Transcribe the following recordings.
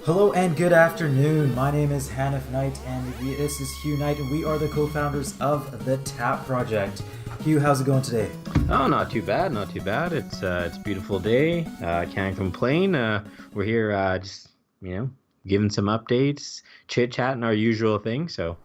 Hello and good afternoon. My name is Hanif Knight and this is Hugh Knight, and we are the co-founders of the TAP Project. Hugh, how's it going today? Oh, not too bad, not too bad. It's a beautiful day. Can't complain. We're here, just giving some updates, chit chatting, our usual thing. So,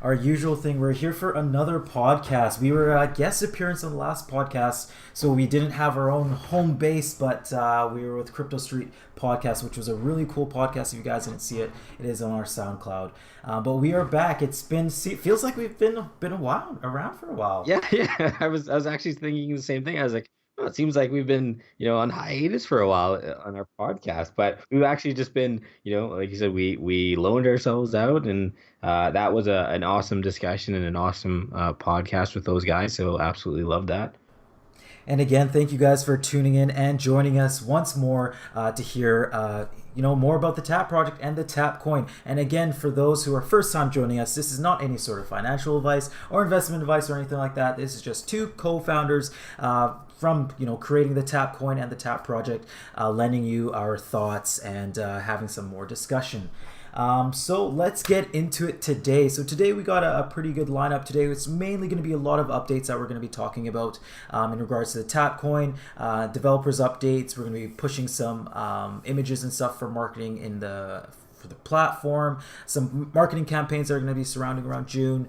Our usual thing, we're here for another podcast. We were a guest appearance on the last podcast, so we didn't have our own home base, but we were with Crypto Street Podcast, which was a really cool podcast. If you guys didn't see it, it is on our SoundCloud. But we are back. Feels like we've been a while around for a while. yeah, yeah. I was actually thinking the same thing. I was like, oh, it seems like we've been, on hiatus for a while on our podcast, but we've actually just been, like you said, we loaned ourselves out, and that was an awesome discussion and an awesome podcast with those guys. So, absolutely love that. And again, thank you guys for tuning in and joining us once more to hear more about the TAP project and the TAP coin. And again, for those who are first time joining us, this is not any sort of financial advice or investment advice or anything like that. This is just two co-founders from creating the TAP coin and the TAP project, lending you our thoughts and having some more discussion. So let's get into it today. So today we got a pretty good lineup. Today it's mainly going to be a lot of updates that we're going to be talking about in regards to the TAP coin, developers updates. We're going to be pushing some images and stuff for marketing for the platform, some marketing campaigns that are going to be surrounding around June,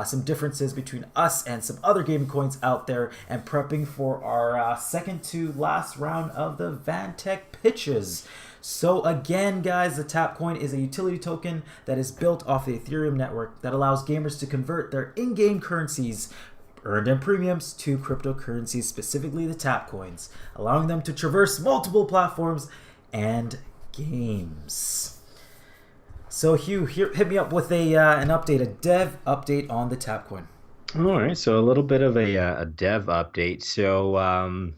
some differences between us and some other gaming coins out there, and prepping for our second to last round of the Vantech pitches. So again, guys, the TAP coin is a utility token that is built off the Ethereum network that allows gamers to convert their in-game currencies earned in premiums to cryptocurrencies, specifically the TAP coins, allowing them to traverse multiple platforms and games. So Hugh, hit me up with a dev update on the TAP coin. All right, so a little bit of a dev update. So,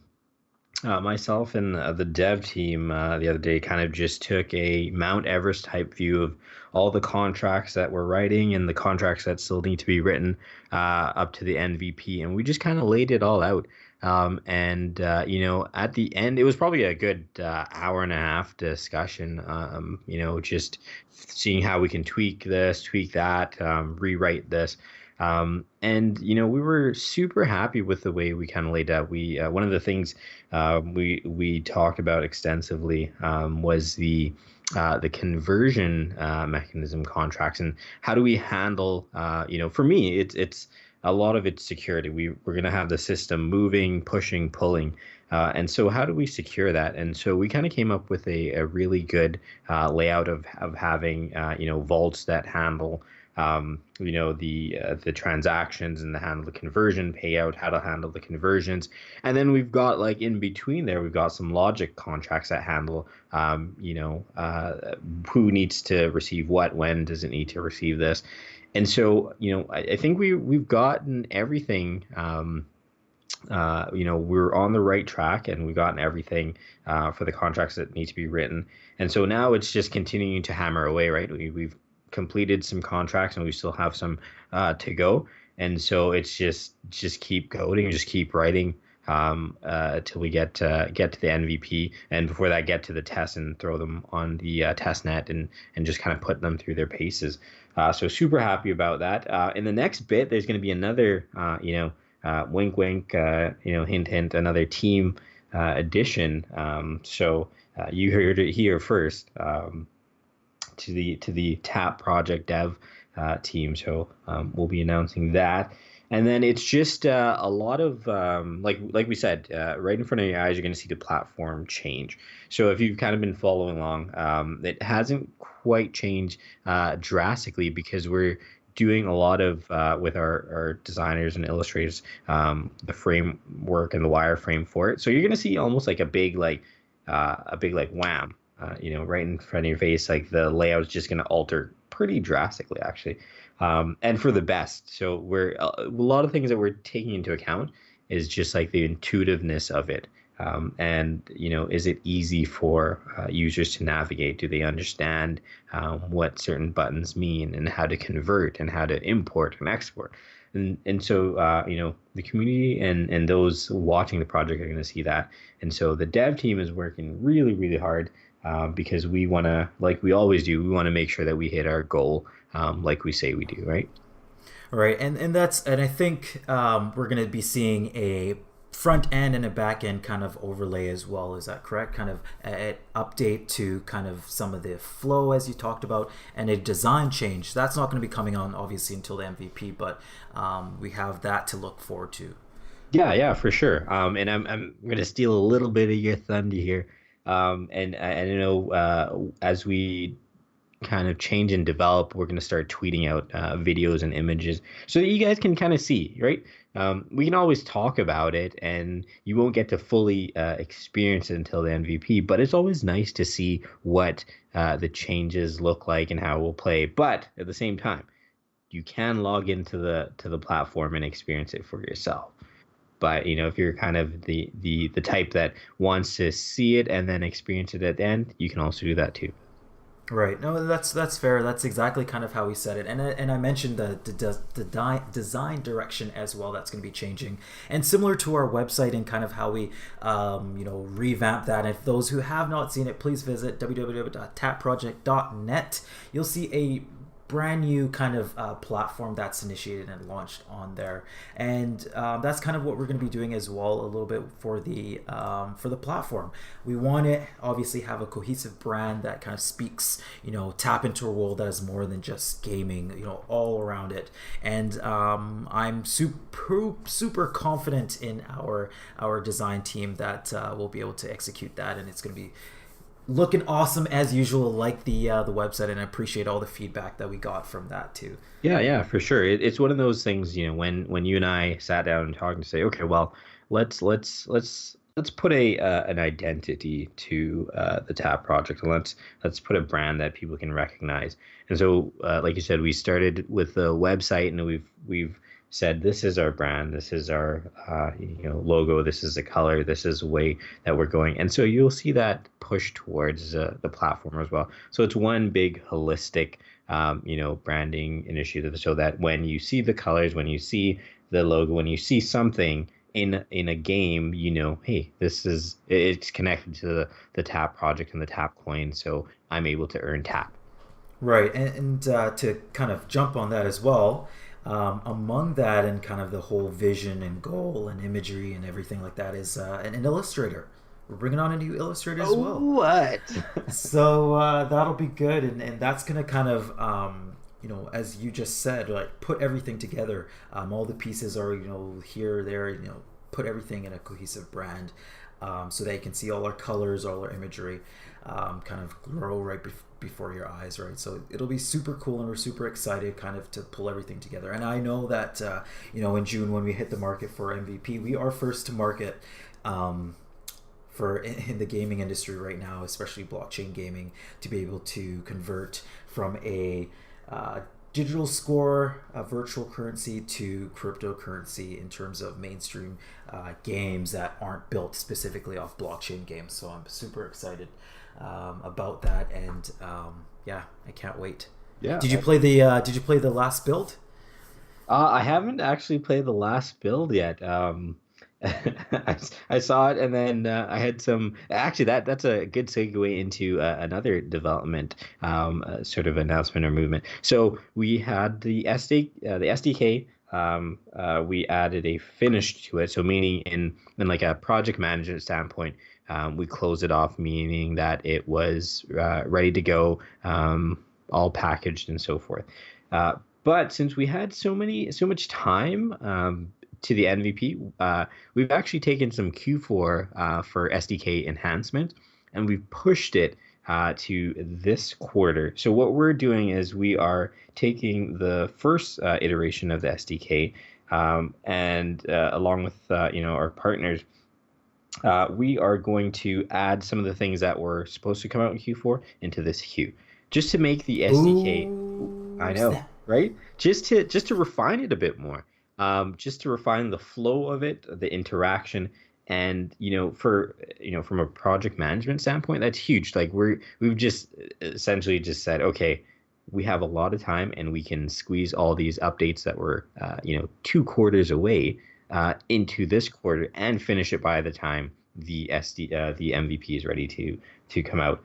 myself and the dev team the other day kind of just took a Mount Everest type view of all the contracts that we're writing and the contracts that still need to be written up to the MVP, and we just kind of laid it all out. At the end, it was probably a good hour and a half discussion. Just seeing how we can tweak this, tweak that, rewrite this. We were super happy with the way we kind of laid out. We one of the things we talked about extensively was the conversion mechanism contracts, and how do we handle for me it's a lot of it's security. We're going to have the system moving, pushing, pulling. And so how do we secure that? And so we kind of came up with a really good layout of having vaults that handle the transactions, and the handle the conversion payout, how to handle the conversions. And then we've got, like, in between there, we've got some logic contracts that handle who needs to receive what, when does it need to receive this. And so I think we've gotten everything. We're on the right track, and we've gotten everything for the contracts that need to be written. And so now it's just continuing to hammer away, right? We've completed some contracts, and we still have some to go. And so it's just keep coding, just keep writing till we get to the MVP, and before that, get to the test and throw them on the test net, and just kind of put them through their paces. So super happy about that. In the next bit, there's going to be another, wink, wink, hint, hint, another team addition. So you heard it here first. To the TAP project dev team. So we'll be announcing that. And then it's just a lot of, like we said, right in front of your eyes, you're going to see the platform change. So if you've kind of been following along, it hasn't quite changed drastically, because we're doing a lot of with our designers and illustrators, the framework and the wireframe for it. So you're going to see almost like a big wham. Right in front of your face. Like, the layout is just going to alter pretty drastically, actually, and for the best. So a lot of things that we're taking into account is just like the intuitiveness of it, and is it easy for users to navigate? Do they understand what certain buttons mean, and how to convert, and how to import and export? And so the community and those watching the project are going to see that. And so the dev team is working really, really hard because we want to, like we always do, we want to make sure that we hit our goal, like we say we do, right? Right, and I think we're going to be seeing a front end and a back end kind of overlay as well. Is that correct? Kind of an update to kind of some of the flow as you talked about, and a design change. That's not going to be coming on obviously until the MVP, but we have that to look forward to. Yeah, yeah, for sure. And I'm gonna steal a little bit of your thunder here. And I know as we kind of change and develop, we're going to start tweeting out videos and images so that you guys can kind of see, right? We can always talk about it, and you won't get to fully experience it until the MVP. But it's always nice to see what the changes look like and how it will play. But at the same time, you can log into the platform and experience it for yourself. But if you're kind of the type that wants to see it and then experience it at the end, you can also do that too. Right. No, that's fair. That's exactly kind of how we said it, and I mentioned the design direction as well. That's going to be changing, and similar to our website and kind of how we revamp that. And if those who have not seen it, please visit www.tapproject.net. You'll see a brand new kind of platform that's initiated and launched on there, and that's kind of what we're going to be doing as well a little bit for the platform. We want to obviously have a cohesive brand that kind of speaks, tap into a world that is more than just gaming, all around it. And I'm super confident in our design team that we'll be able to execute that, and it's going to be looking awesome as usual, like the website, and I appreciate all the feedback that we got from that too. Yeah, yeah, for sure. It's one of those things, when you and I sat down and talked to say, okay, well, let's put an identity to the Tap project, and let's put a brand that people can recognize. And so, like you said, we started with the website, and we've said this is our brand, this is our logo, this is the color, this is the way that we're going. And so you'll see that push towards the platform as well. So it's one big holistic branding initiative, so that when you see the colors, when you see the logo, when you see something in a game, hey, it's connected to the Tap project and the Tap coin, so I'm able to earn Tap. Right, and to kind of jump on that as well, among that and kind of the whole vision and goal and imagery and everything like that is an illustrator. We're bringing on a new illustrator as well. What? So that'll be good, and that's gonna kind of as you just said, like put everything together. All the pieces are here, there, put everything in a cohesive brand, so that you can see all our colors, all our imagery, kind of grow right before your eyes, right? So it'll be super cool, and we're super excited kind of to pull everything together. And I know that in June when we hit the market for MVP, we are first to market for in the gaming industry right now, especially blockchain gaming, to be able to convert from a digital score, a virtual currency, to cryptocurrency in terms of mainstream games that aren't built specifically off blockchain games. So I'm super excited about that, and yeah, I can't wait. Yeah. Did you play the last build? I haven't actually played the last build yet. I saw it, and then I had some. Actually, that's a good segue into another development, sort of announcement or movement. So we had the SDK. We added a finish to it. So meaning in like a project management standpoint, we closed it off, meaning that it was ready to go, all packaged and so forth. But since we had so much time to the MVP, we've actually taken some Q4 for SDK enhancement, and we've pushed it to this quarter. So what we're doing is we are taking the first iteration of the SDK, and along with our partners, we are going to add some of the things that were supposed to come out in Q4 into this Q, just to make the SDK. Ooh, I know, snap. right? Just to refine it a bit more, just to refine the flow of it, the interaction, and from a project management standpoint, that's huge. Like we've just essentially just said, okay, we have a lot of time, and we can squeeze all these updates that were 2 quarters away into this quarter and finish it by the time the MVP is ready to come out.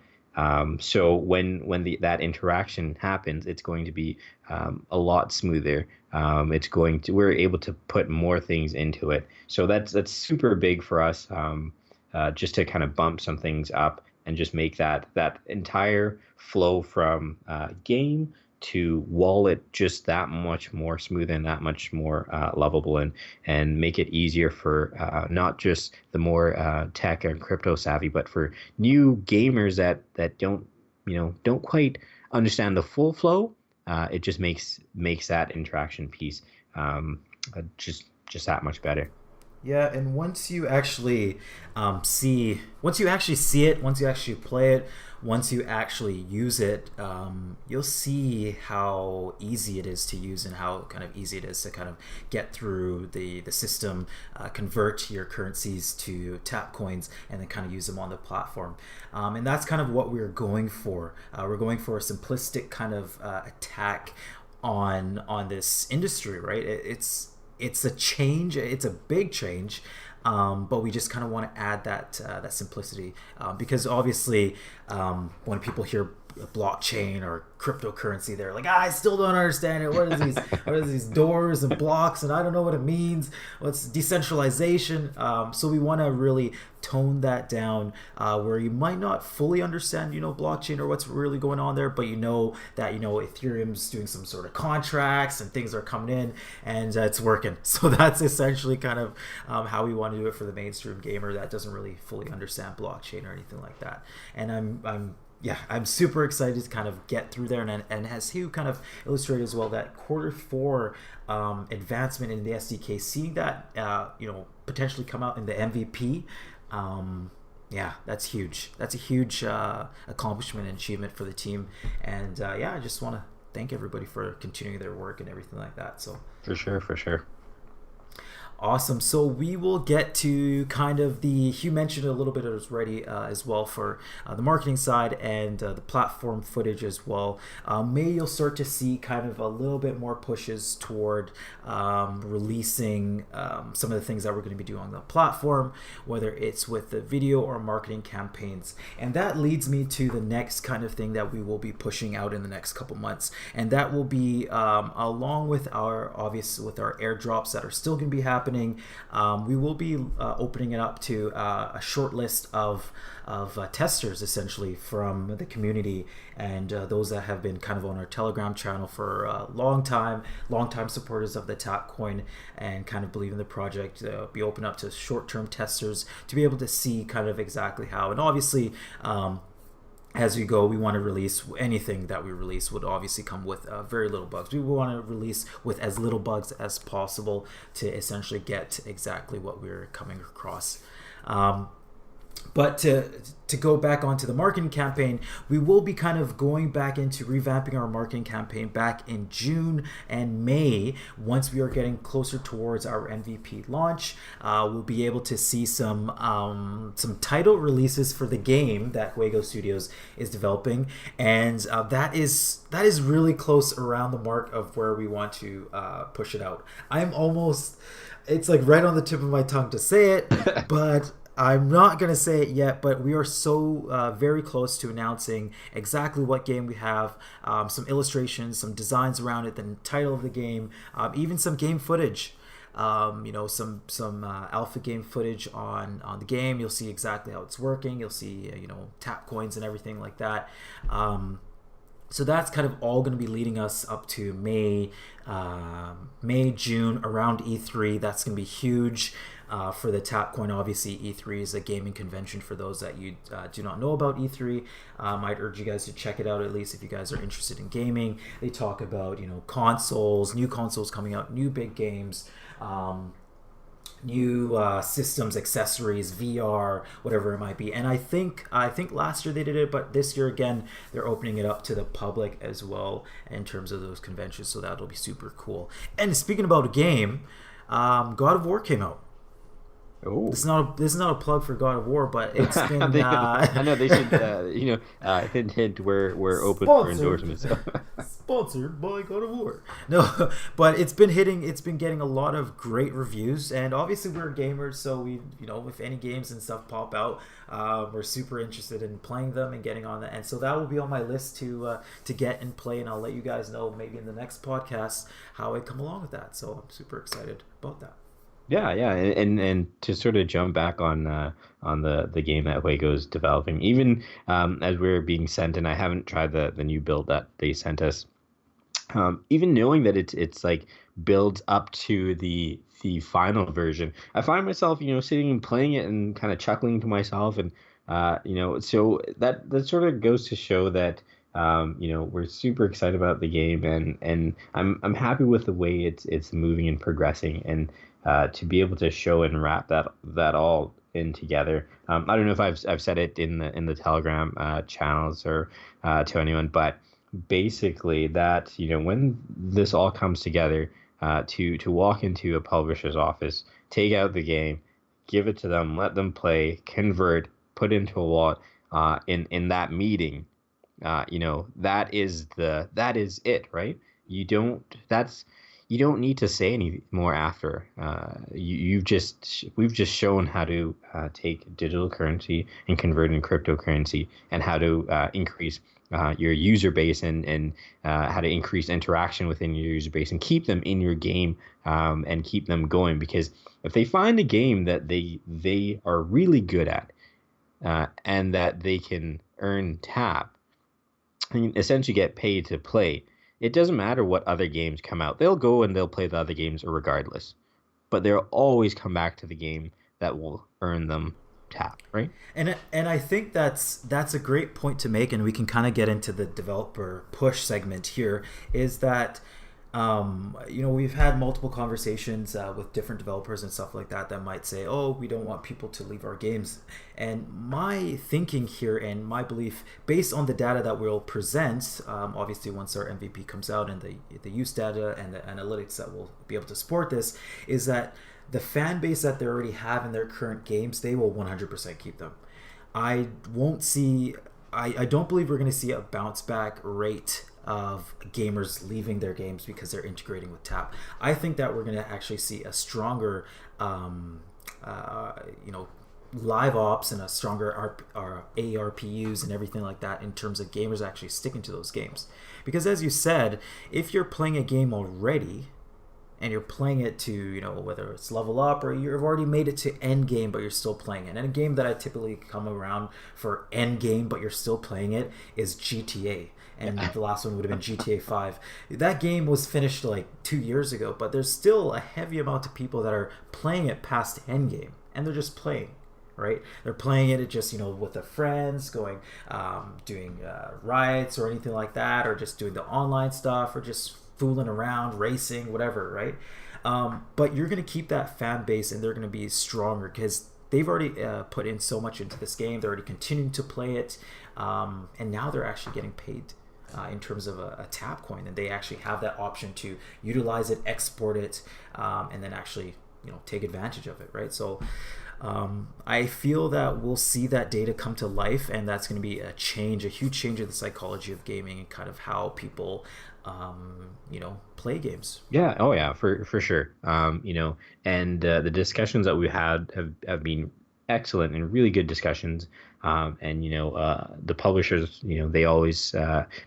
So when that interaction happens, it's going to be a lot smoother. We're able to put more things into it. So that's super big for us, just to kind of bump some things up and just make that entire flow from game to wallet just that much more smooth and that much more lovable, and make it easier for not just the more tech and crypto savvy, but for new gamers that don't quite understand the full flow. It just makes that interaction piece just that much better. Yeah, and once you actually see it, once you actually play it, once you actually use it, you'll see how easy it is to use and how kind of easy it is to kind of get through the system, convert your currencies to tap coins, and then kind of use them on the platform. And that's kind of what we're going for. We're going for a simplistic kind of attack on this industry, right? It's a change. It's a big change, but we just kind of want to add that simplicity, because obviously, when people hear blockchain or cryptocurrency, they're like, I still don't understand it. What are these doors and blocks, and I don't know what it means. What's decentralization? So we want to really tone that down, where you might not fully understand, blockchain or what's really going on there, but that Ethereum's doing some sort of contracts and things are coming in, and it's working. So that's essentially kind of how we want to do it for the mainstream gamer that doesn't really fully understand blockchain or anything like that. And I'm super excited to kind of get through there, and as Hugh kind of illustrated as well, that quarter 4 advancement in the SDK, seeing that potentially come out in the MVP. Yeah, that's huge. That's a huge accomplishment and achievement for the team, and I just want to thank everybody for continuing their work and everything like that. So For sure. awesome. So we will get to kind of Hugh mentioned a little bit already as well for the marketing side and the platform footage as well. Maybe you'll start to see kind of a little bit more pushes toward releasing some of the things that we're going to be doing on the platform, whether it's with the video or marketing campaigns. And that leads me to the next kind of thing that we will be pushing out in the next couple months. And that will be along with our airdrops that are still going to be happening. We will be opening it up to a short list of testers, essentially, from the community, and those that have been kind of on our Telegram channel for a long time supporters of the Tapcoin and kind of believe in the project. Be open up to short-term testers to be able to see kind of exactly how, and obviously as we go, we want to release anything that we release would obviously come with very little bugs. We want to release with as little bugs as possible to essentially get exactly what we're coming across. But to go back onto the marketing campaign, we will be kind of going back into revamping our marketing campaign back in June and May. Once we are getting closer towards our MVP launch, we'll be able to see some title releases for the game that Huego Studios is developing, and that is really close around the mark of where we want to push it out. It's like right on the tip of my tongue to say it, but I'm not going to say it yet, but we are so very close to announcing exactly what game we have, some illustrations, some designs around it, the title of the game, even some game footage. Some alpha game footage on the game. You'll see exactly how it's working. You'll see tap coins and everything like that. So that's kind of all going to be leading us up to May, June, around E3. That's going to be huge for the Tapcoin. Obviously, E3 is a gaming convention. For those that you do not know about E3, I'd urge you guys to check it out, at least if you guys are interested in gaming. They talk about consoles, new consoles coming out, new big games, new systems, accessories, VR, whatever it might be. And I think last year they did it, but this year again they're opening it up to the public as well in terms of those conventions. So that'll be super cool. And speaking about a game, God of War came out. Oh, This is not a plug for God of War, but it's been I know they should. Hint. We're open for sponsored. endorsements. sponsored by God of War. No, but it's been getting a lot of great reviews, and obviously we're gamers, so we, if any games and stuff pop out, we're super interested in playing them and getting on that, and so that will be on my list to get and play, and I'll let you guys know maybe in the next podcast how I come along with that. So I'm super excited about that. Yeah, yeah, and to sort of jump back on the game that Waco's developing, even as we're being sent, and I haven't tried the new build that they sent us. Even knowing that it's like builds up to the final version, I find myself sitting and playing it and kind of chuckling to myself, and so that sort of goes to show that we're super excited about the game, and I'm happy with the way it's moving and progressing, and to be able to show and wrap that all in together. I don't know if I've said it in the Telegram channels or to anyone, but basically that when this all comes together, to walk into a publisher's office, take out the game, give it to them, let them play, convert, put into a wallet, in that meeting, that is it, right? You don't need to say any more after. We've just shown how to take digital currency and convert in cryptocurrency, and how to increase your user base, and how to increase interaction within your user base and keep them in your game, and keep them going. Because if they find a game that they are really good at, and that they can earn tap and essentially get paid to play, it doesn't matter what other games come out. They'll go and they'll play the other games regardless. But they'll always come back to the game that will earn them tap, right? And I think that's a great point to make, and we can kind of get into the developer push segment here. Is that we've had multiple conversations with different developers and stuff like that might say, oh, we don't want people to leave our games. And my thinking here, and my belief, based on the data that we'll present, obviously once our MVP comes out, and the use data and the analytics that will be able to support this, is that the fan base that they already have in their current games, they will 100% keep them. I don't believe we're going to see a bounce back rate of gamers leaving their games because they're integrating with tap. I think that we're going to actually see a stronger live ops, and a stronger ARPUs and everything like that, in terms of gamers actually sticking to those games. Because as you said, if you're playing a game already and you're playing it to, whether it's level up or you've already made it to end game, but you're still playing it. And a game that I typically come around for end game, but you're still playing it, is GTA. And the last one would have been GTA 5. That game was finished like 2 years ago, but there's still a heavy amount of people that are playing it past end game, and they're just playing, right? They're playing it just, with their friends, going, doing riots or anything like that, or just doing the online stuff, or just fooling around, racing, whatever, right? But you're going to keep that fan base, and they're going to be stronger because they've already put in so much into this game. They're already continuing to play it, and now they're actually getting paid in terms of a tap coin, and they actually have that option to utilize it, export it, and then actually take advantage of it, right? So I feel that we'll see that data come to life, and that's going to be a huge change in the psychology of gaming, and kind of how people play games. Yeah. Oh yeah, for sure. And the discussions that we had have been excellent and really good discussions. And the publishers, they always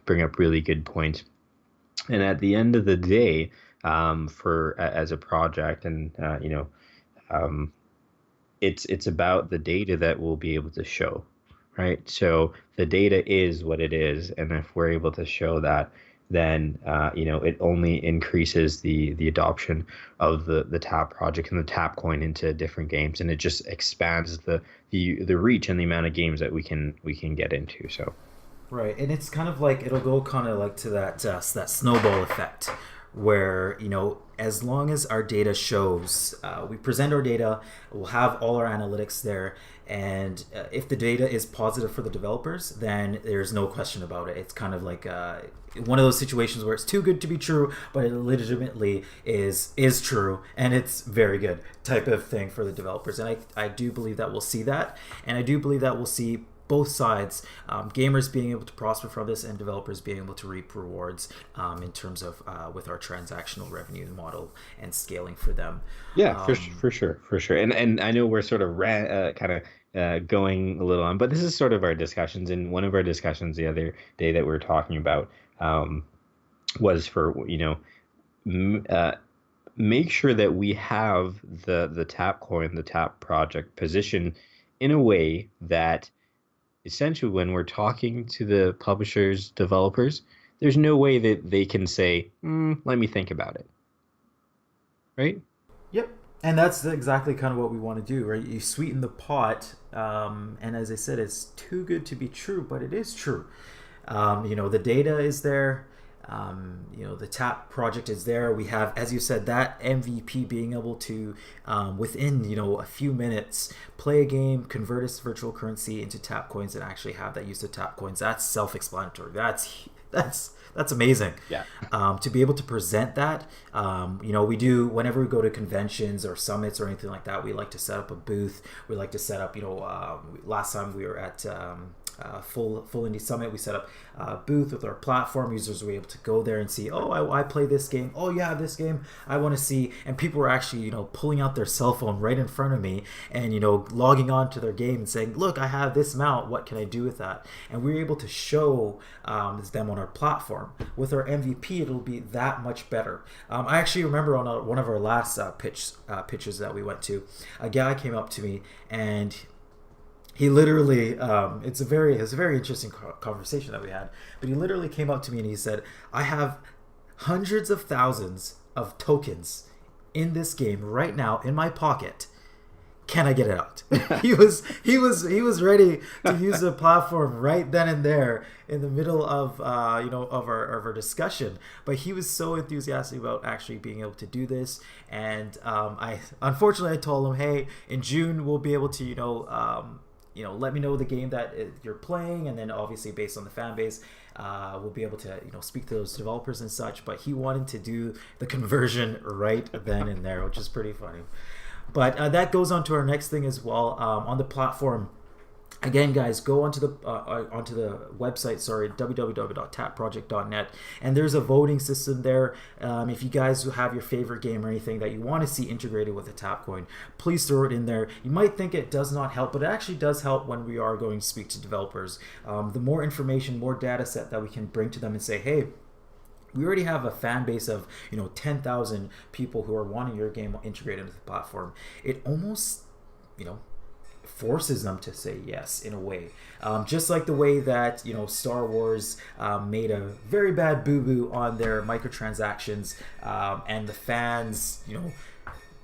bring up really good points. And at the end of the day, as a project, and it's about the data that we'll be able to show, right? So the data is what it is, and if we're able to show that, then it only increases the adoption of the tap project and the tap coin into different games, and it just expands the reach and the amount of games that we can get into. So right, and it's kind of like, it'll go kind of like to that snowball effect, where as long as our data shows, we present our data, we'll have all our analytics there, and if the data is positive for the developers, then there's no question about it. It's kind of like one of those situations where it's too good to be true, but it legitimately is true, and it's very good type of thing for the developers. And I do believe that we'll see that, and I do believe that we'll see both sides, gamers being able to prosper from this and developers being able to reap rewards in terms of with our transactional revenue model and scaling for them. Yeah, Um, for sure. And I know we're sort of kind of going a little on, but this is sort of our discussions. And one of our discussions the other day that we were talking about was for, m make sure that we have the tap coin, the tap project positioned in a way that essentially when we're talking to the publishers, developers, there's no way that they can say, let me think about it, right? Yep. And that's exactly kind of what we want to do, right? You sweeten the pot, and as I said, it's too good to be true, but it is true. The data is there. The TAP project is there. We have, as you said, that MVP being able to, within a few minutes, play a game, convert its virtual currency into TAP coins, and actually have that use of TAP coins. That's self-explanatory. That's amazing. Yeah. To be able to present that, we do whenever we go to conventions or summits or anything like that. We like to set up a booth. We like to set up. Last time we were at full indie summit, we set up a booth with our platform. Users were able to go there and see, I play this game. Oh yeah, this game I want to see. And people were actually pulling out their cell phone right in front of me and logging on to their game and saying, look, I have this amount, what can I do with that? And we were able to show them on our platform. With our MVP, it'll be that much better. I actually remember on one of our last pitches that we went to, a guy came up to me and he literally, it's a very interesting conversation that we had, but he literally came up to me and he said, I have hundreds of thousands of tokens in this game right now in my pocket. Can I get it out? he was ready to use the platform right then and there in the middle of of our discussion. But he was so enthusiastic about actually being able to do this, and I told him, hey, in June we'll be able to let me know the game that you're playing, and then obviously based on the fan base, we'll be able to speak to those developers and such. But he wanted to do the conversion right then and there, which is pretty funny. But that goes on to our next thing as well. On the platform, again, guys, go onto the website, www.tapproject.net, and there's a voting system there. If you guys have your favorite game or anything that you want to see integrated with a tap coin, please throw it in there. You might think it does not help, but it actually does help when we are going to speak to developers. The more information, more data set that we can bring to them and say, hey, we already have a fan base of 10,000 people who are wanting your game integrated into the platform. It almost forces them to say yes in a way, just like the way that Star Wars made a very bad boo-boo on their microtransactions, and the fans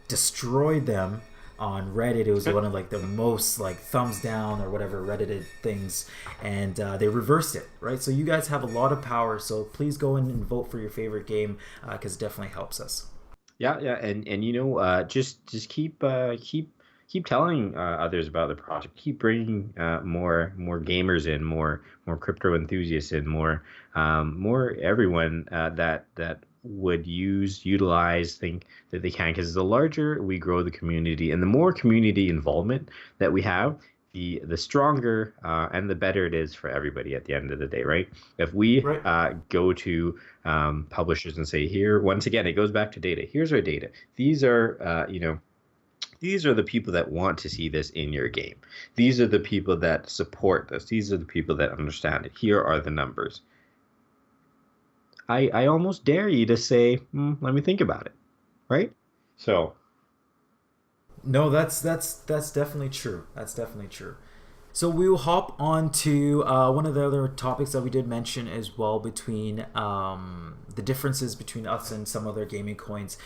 destroyed them on Reddit. It was one of the most thumbs down or whatever Reddited things, and they reversed it, right? So you guys have a lot of power, so please go in and vote for your favorite game, because it definitely helps us. Yeah, and just keep telling others about the project. Keep bringing more gamers in, more crypto enthusiasts in, more everyone that would utilize, think that they can, because the larger we grow the community and the more community involvement that we have, the stronger and the better it is for everybody at the end of the day, right? If we Right. go to publishers and say, here, once again, it goes back to data. Here's our data. These are these are the people that want to see this in your game. These are the people that support this. These are the people that understand it. Here are the numbers. I almost dare you to say, let me think about it, right? So, No, that's definitely true. That's definitely true. So we will hop on to one of the other topics that we did mention as well, between the differences between us and some other gaming coins.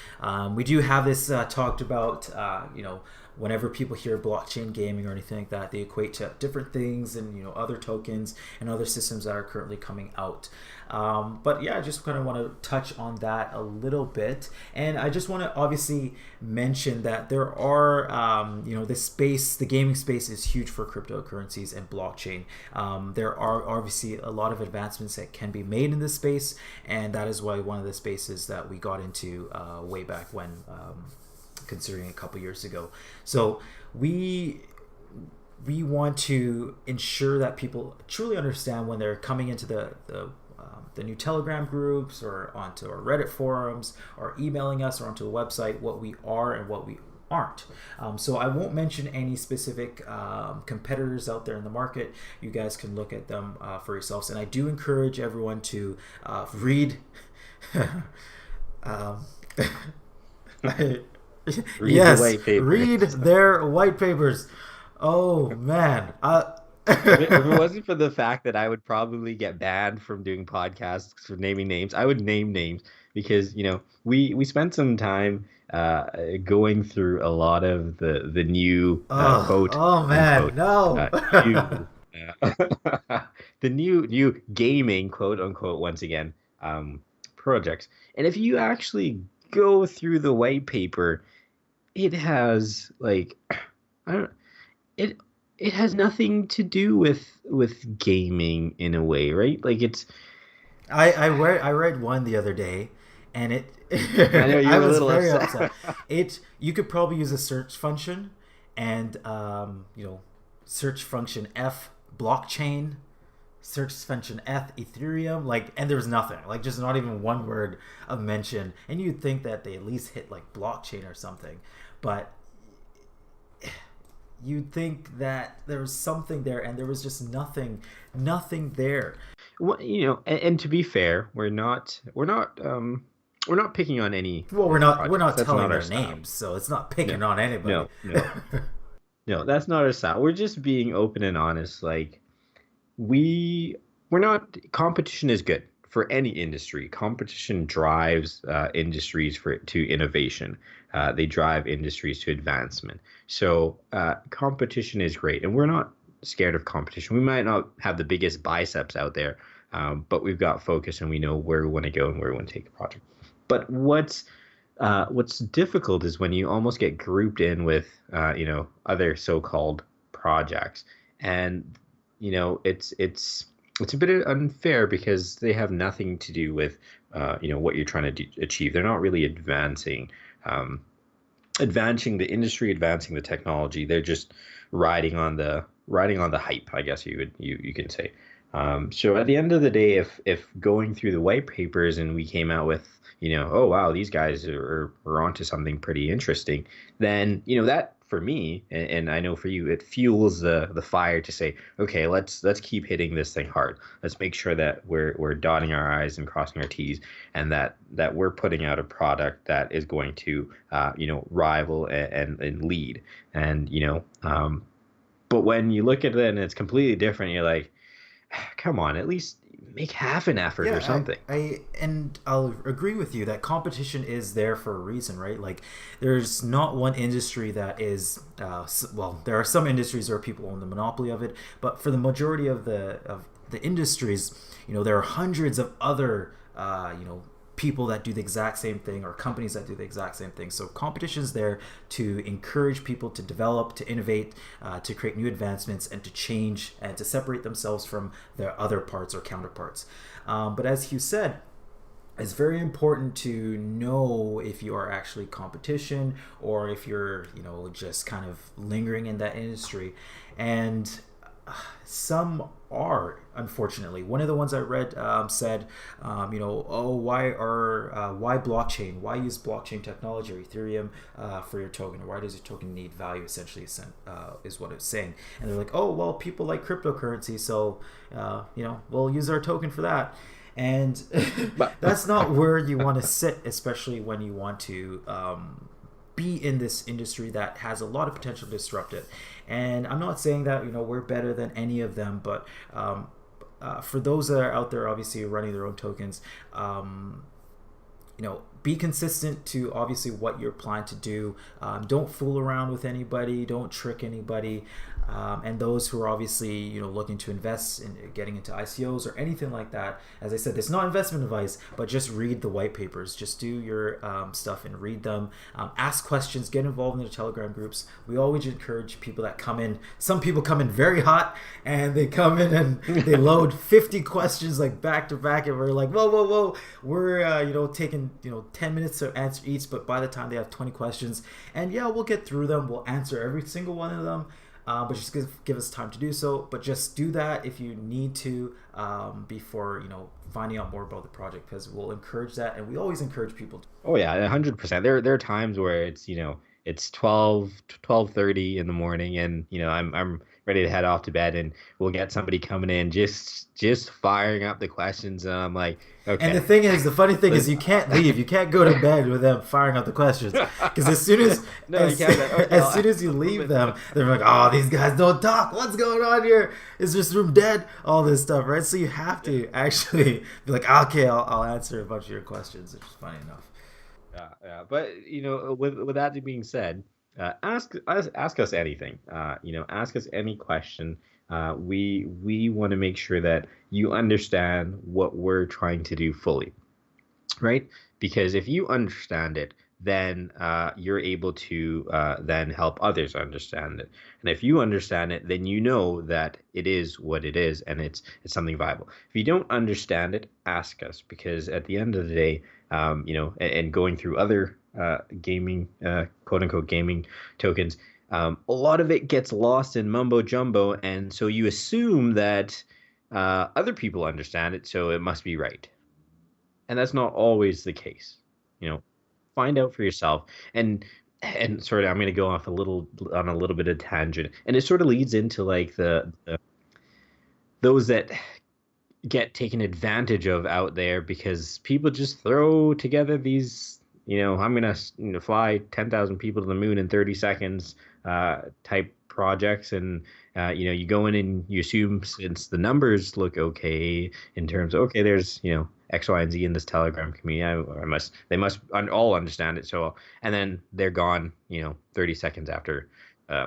We do have this talked about, whenever people hear blockchain gaming or anything like that, they equate to different things and other tokens and other systems that are currently coming out. But yeah, I just kind of want to touch on that a little bit, and I just want to obviously mention that there are, the gaming space is huge for cryptocurrencies and blockchain. There are obviously a lot of advancements that can be made in this space, and that is why one of the spaces that we got into way back when, considering a couple years ago. So we we want to ensure that people truly understand when they're coming into the new Telegram groups or onto our Reddit forums or emailing us or onto the website what we are and what we aren't. So I won't mention any specific competitors out there in the market. You guys can look at them for yourselves. And I do encourage everyone to read. Read Yes, the white paper. read their white papers. Oh man. If it wasn't for the fact that I would probably get banned from doing podcasts for naming names, I would name names because we spent some time going through a lot of the new quote Oh man, unquote no. new, the new gaming quote unquote once again projects. And if you actually go through the white paper, it has like I don't it it has nothing to do with gaming in a way, right? Like it's I read one the other day, and it I know you I were a was little very upset. upset. You could probably use a search function, and search function F blockchain, search function F Ethereum, and there's nothing, just not even one word of mention, and you'd think that they at least hit blockchain or something, but you'd think that there was something there, and there was just nothing there. Well, and to be fair, we're not picking on any Well, we're not projects. That's telling not our their style. names, so it's not picking No, on anybody. no. No, that's not our style. We're just being open and honest. Like we we're not competition is good for any industry. Competition drives industries to innovation. They drive industries to advancement. So competition is great, and we're not scared of competition. We might not have the biggest biceps out there, but we've got focus and we know where we want to go and where we want to take the project. But what's difficult is when you almost get grouped in with other so-called projects, and it's a bit unfair because they have nothing to do with what you're trying to achieve. They're not really advancing the industry, advancing the technology. They're just riding on the hype, I guess you can say. So at the end of the day, if going through the white papers and we came out with oh wow, these guys are onto something pretty interesting, then that for me, and I know for you, it fuels the fire to say, okay, let's keep hitting this thing hard. Let's make sure that we're dotting our I's and crossing our T's, and that we're putting out a product that is going to rival and lead. And but when you look at it and it's completely different, you're like, come on, at least make half an effort or Yeah, something. and I'll agree with you that competition is there for a reason, right? There's not one industry that is well, there are some industries where people own the monopoly of it, but for the majority of the industries, there are hundreds of other people that do the exact same thing, or companies that do the exact same thing. So competition is there to encourage people to develop, to innovate, to create new advancements, and to change and to separate themselves from their other parts or counterparts. But as Hugh said, it's very important to know if you are actually competition or if you're just kind of lingering in that industry. And some are, unfortunately. One of the ones I read said, why blockchain? Why use blockchain technology or Ethereum for your token? Or why does your token need value? Essentially, is what it's saying. And they're like, oh well, people like cryptocurrency, so we'll use our token for that. And But that's not where you want to sit, especially when you want to be in this industry that has a lot of potential to disrupt it. And I'm not saying that we're better than any of them, but for those that are out there, obviously running their own tokens, be consistent to obviously what you're planning to do. Don't fool around with anybody. Don't trick anybody. And those who are obviously looking to invest in getting into ICOs or anything like that, as I said, it's not investment advice, but just read the white papers. Just do your stuff and read them. Ask questions. Get involved in the Telegram groups. We always encourage people that come in. Some people come in very hot, and they come in and they load 50 questions back to back, and we're like, whoa, we're taking 10 minutes to answer each, but by the time they have 20 questions, and yeah, we'll get through them. We'll answer every single one of them. but just give us time to do so. But just do that if you need to before finding out more about the project, because we'll encourage that, and we always encourage people to. Oh yeah, 100%. There are times where it's 12:30 in the morning, and I'm ready to head off to bed, and we'll get somebody coming in just firing up the questions, and I'm like, And okay. the funny thing is, you can't leave. You can't go to bed with them firing out the questions, because as soon as No, you can't. Okay, as soon as you leave them, they're like, "Oh, these guys don't talk. What's going on here? Is this room dead?" All this stuff, right? So you have to actually be like, "Okay, I'll answer a bunch of your questions," which is funny enough. Yeah. But with that being said, ask us anything. Ask us any question. We want to make sure that you understand what we're trying to do fully, right? Because if you understand it, then you're able to then help others understand it. And if you understand it, then you know that it is what it is, and it's something viable. If you don't understand it, ask us, because at the end of the day, and going through other gaming, quote unquote gaming tokens, a lot of it gets lost in mumbo jumbo, and so you assume that other people understand it, so it must be right, and that's not always the case. You know, find out for yourself. And sorry, I'm going to go off on a little bit of tangent, and it sort of leads into like the those that get taken advantage of out there, because people just throw together these, I'm gonna fly 10,000 people to the moon in 30 seconds type projects, and you go in and you assume, since the numbers look okay in terms of, okay, there's X, Y, and Z in this Telegram community, they must all understand it. So, and then they're gone 30 seconds after uh,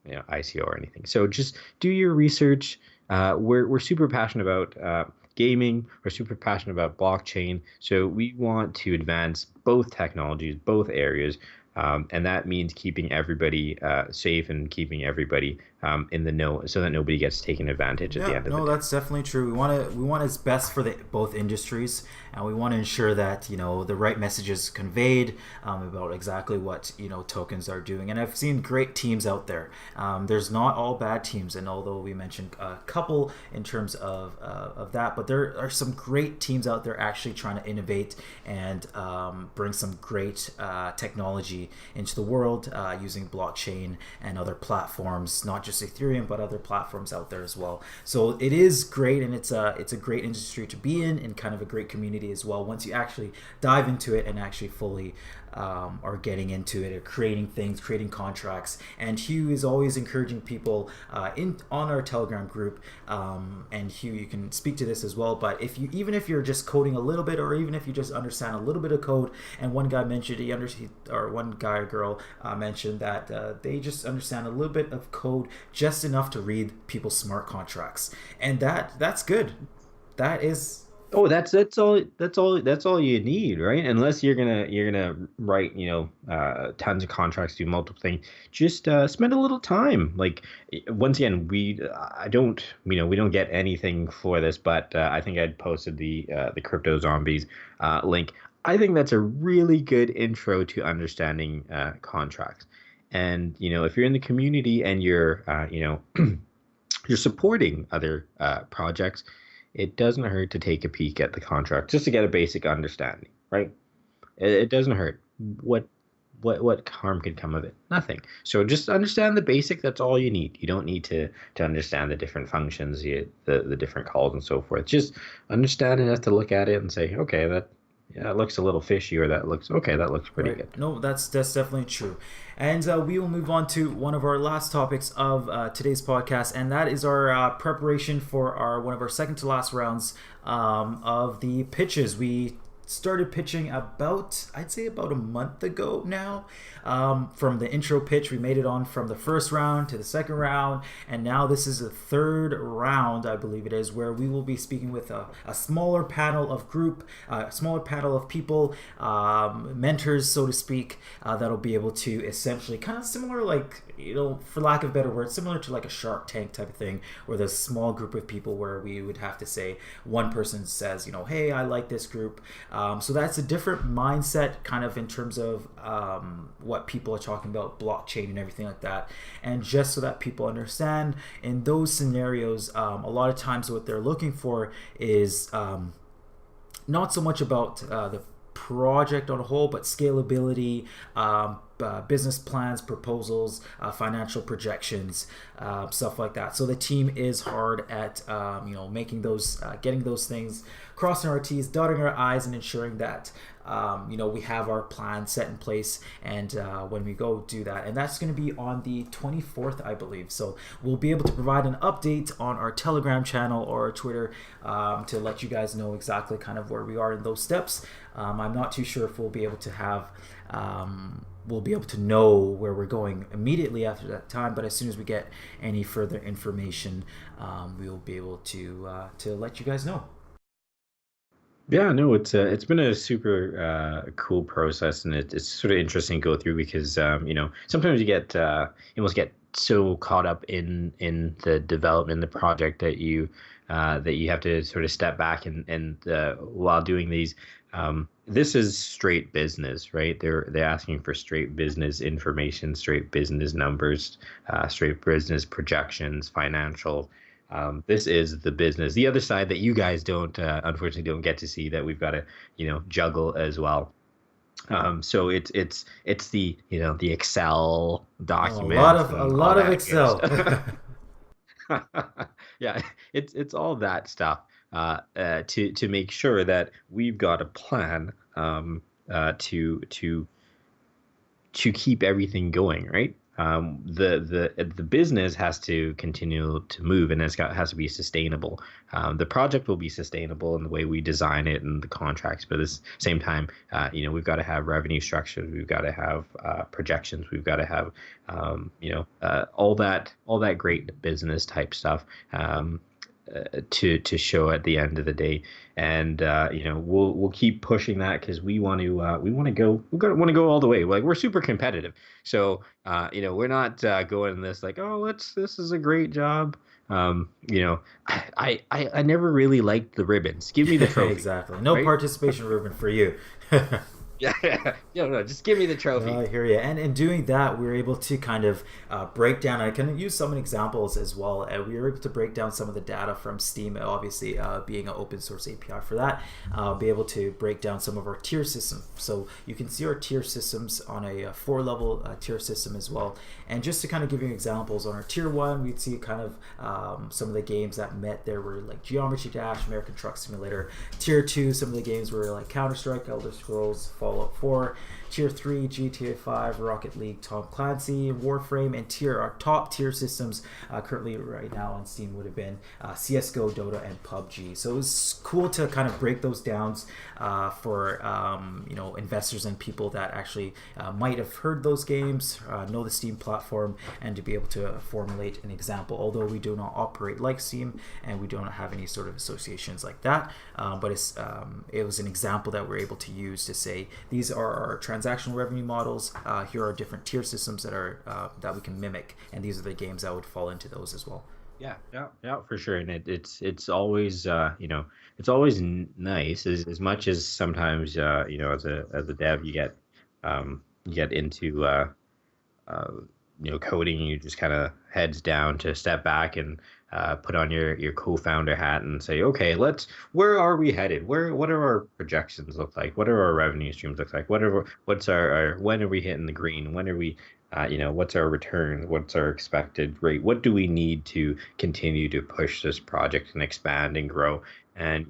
ICO or anything. So just do your research. We're super passionate about gaming. We're super passionate about blockchain. So we want to advance both technologies, both areas, and that means keeping everybody safe and keeping everybody in the know, so that nobody gets taken advantage at the end of the day. No, that's definitely true. We want it's best for the both industries, and we want to ensure that the right message is conveyed about exactly what tokens are doing. And I've seen great teams out there. There's not all bad teams, and although we mentioned a couple in terms of that, but there are some great teams out there actually trying to innovate and bring some great technology into the world using blockchain and other platforms, not just Ethereum, but other platforms out there as well. So it is great, and it's a great industry to be in, and kind of a great community as well. Once you actually dive into it and actually fully are getting into it, or creating things, creating contracts. And Hugh is always encouraging people on our Telegram group. And Hugh, you can speak to this as well. But even if you're just coding a little bit, or even if you just understand a little bit of code, and one guy mentioned one guy or girl mentioned that they just understand a little bit of code, just enough to read people's smart contracts, and that's good. That is. Oh, that's all you need, right? Unless you're gonna write, tons of contracts, do multiple things. Just spend a little time. Like, once again, I don't, we don't get anything for this, but I think I'd posted the crypto zombies link. I think that's a really good intro to understanding contracts. And if you're in the community and you're you're supporting other projects, it doesn't hurt to take a peek at the contract just to get a basic understanding, right? It doesn't hurt. What harm could come of it? Nothing. So just understand the basic. That's all you need. You don't need to understand the different functions, the different calls and so forth. Just understand enough to look at it and say, okay, that looks a little fishy, or that looks pretty Right. good. No, that's definitely true. And we will move on to one of our last topics of today's podcast, and that is our preparation for one of our second to last rounds of the pitches. We started pitching I'd say about a month ago now. From the intro pitch, we made it on from the first round to the second round, and now this is the third round, I believe it is, where we will be speaking with a smaller panel of people, mentors, so to speak, that'll be able to essentially, kind of similar, like, for lack of a better word, similar to like a Shark Tank type of thing, where there's a small group of people where we would have to say, one person says, hey, I like this group, So that's a different mindset, kind of in terms of what people are talking about, blockchain and everything like that. And just so that people understand, in those scenarios, a lot of times what they're looking for is not so much about the project on a whole, but scalability, business plans, proposals, financial projections, stuff like that. So the team is hard at making those, getting those things, crossing our T's, dotting our I's, and ensuring that we have our plan set in place. And when we go do that, and that's going to be on the 24th, I believe. So we'll be able to provide an update on our Telegram channel or our Twitter to let you guys know exactly kind of where we are in those steps. I'm not too sure if we'll be able to have we'll be able to know where we're going immediately after that time, but as soon as we get any further information, we'll be able to let you guys know. Yeah, no, it's been a super cool process, and it's sort of interesting to go through because sometimes you almost get so caught up in the development, the project that you have to sort of step back and while doing these. This is straight business, right? They're asking for straight business information, straight business numbers, straight business projections, financial. This is the business, the other side that you guys don't, unfortunately, don't get to see, that we've got to, juggle as well. So it's the the Excel documents A and all lot of that good Excel. stuff. Yeah, it's all that stuff to make sure that we've got a plan to keep everything going, right? The business has to continue to move, and has to be sustainable. The project will be sustainable in the way we design it and the contracts, but at the same time, we've got to have revenue structures, we've got to have projections, we've got to have all that great business type stuff. To show at the end of the day, and we'll keep pushing that because we want to want to go all the way. Like, we're super competitive, so we're not going this like, oh, this is a great job. I never really liked the ribbons. Give me the trophy. Exactly. No Right? participation ribbon for you. Yeah, yeah, no, just give me the No, trophy. I hear you. And in doing that, we were able to kind of break down. I can use some examples as well. We were able to break down some of the data from Steam, obviously being an open source API for that. Be able to break down some of our tier systems. So you can see our tier systems on a 4-level tier system as well. And just to kind of give you examples, on our tier 1, we'd see kind of some of the games that met there were like Geometry Dash, American Truck Simulator. Tier 2, some of the games were like Counter-Strike, Elder Scrolls, Fallout 4. Tier 3, GTA 5, Rocket League, Tom Clancy, Warframe, and our top tier systems currently right now on Steam would have been CSGO, Dota, and PUBG. So it was cool to kind of break those down for investors and people that actually might have heard those games, know the Steam platform, and to be able to formulate an example. Although we do not operate like Steam and we don't have any sort of associations like that, but it was an example that we're able to use to say these are our transactional revenue models. Here are different tier systems that we can mimic, and these are the games that would fall into those as well. Yeah, yeah, yeah, for sure. And it's always it's always nice, as much as sometimes as a dev you get into uh, coding, and you just kind of heads down to step back and put on your co-founder hat and say, okay, where are we headed? What are our projections look like? What are our revenue streams look like? What's our when are we hitting the green? When are we what's our return? What's our expected rate? What do we need to continue to push this project and expand and grow? And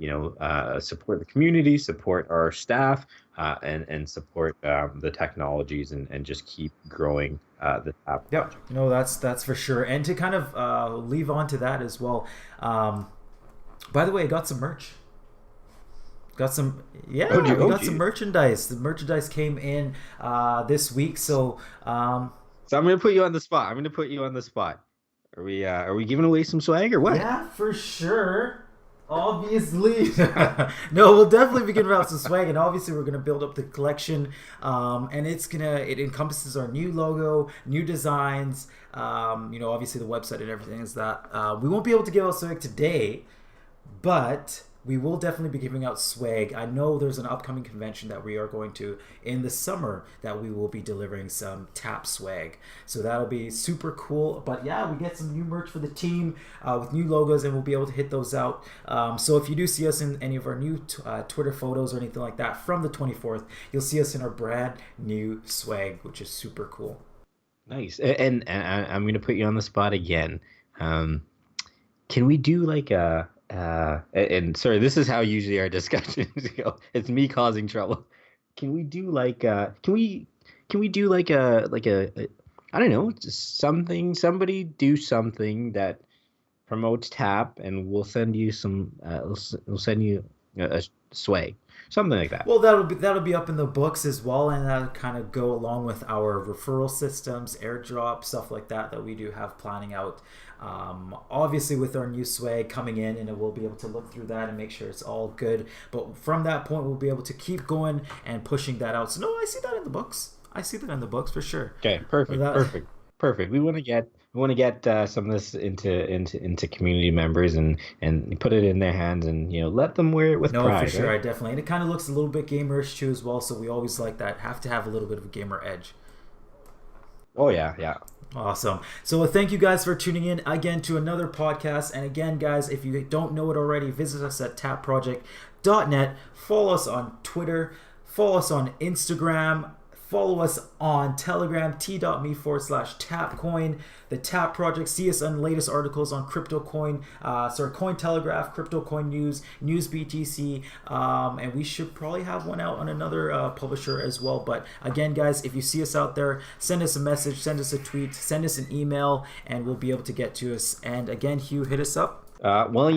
support the community, support our staff, and support the technologies, and just keep growing the app Yep, project. that's for sure. And to kind of leave on to that as well. By the way, I got some merch. Got some, yeah, Oh, gee, we oh, got some geez. merchandise. The merchandise came in this week, so So I'm gonna put you on the spot. I'm gonna put you on the spot. Are we giving away some swag or what? yeah, for sure. Obviously, no, we'll definitely be giving out some swag, and obviously we're gonna build up the collection, and it encompasses our new logo, new designs, obviously the website and everything is that. We won't be able to give out swag today, but we will definitely be giving out swag. I know there's an upcoming convention that we are going to in the summer that we will be delivering some tap swag. So that'll be super cool. But yeah, we get some new merch for the team with new logos, and we'll be able to hit those out. So if you do see us in any of our new Twitter photos or anything like that from the 24th, you'll see us in our brand new swag, which is super cool. Nice. And I'm going to put you on the spot again. Um, can we do like and sorry, this is how usually our discussions go. It's me causing trouble. Can we do like can we do like a I don't know, just something, somebody do something that promotes tap, and we'll send you some we'll send you a swag. Something like that. Well, that'll be up in the books as well, and that'll kind of go along with our referral systems, airdrop, stuff like that that we do have planning out. Obviously, with our new swag coming in, and we'll be able to look through that and make sure it's all good. But from that point, we'll be able to keep going and pushing that out. So no, I see that in the books. I see that in the books for sure. Okay, perfect, perfect, perfect. We want to get some of this into community members and put it in their hands, and let them wear it with No, for pride, sure, I right? definitely, and it kind of looks a little bit gamerish too as well. So we always like that. Have to have a little bit of a gamer edge. Oh yeah, yeah. Awesome. So thank you guys for tuning in again to another podcast. And again, guys, if you don't know it already, visit us at tapproject.net. Follow us on Twitter. Follow us on Instagram. Follow us on Telegram, t.me/tapcoin. The Tap Project. See us on the latest articles on CryptoCoin, Cointelegraph, CryptoCoin News, News BTC, and we should probably have one out on another publisher as well. But again, guys, if you see us out there, send us a message, send us a tweet, send us an email, and we'll be able to get to us. And again, Hugh, hit us up. Well,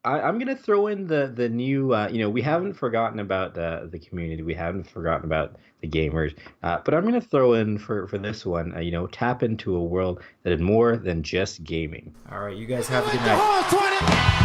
I'm gonna throw in the new. We haven't forgotten about the community. We haven't forgotten about the gamers. But I'm gonna throw in for this one. Tap into a world that is more than just gaming. All right, you guys have a good night.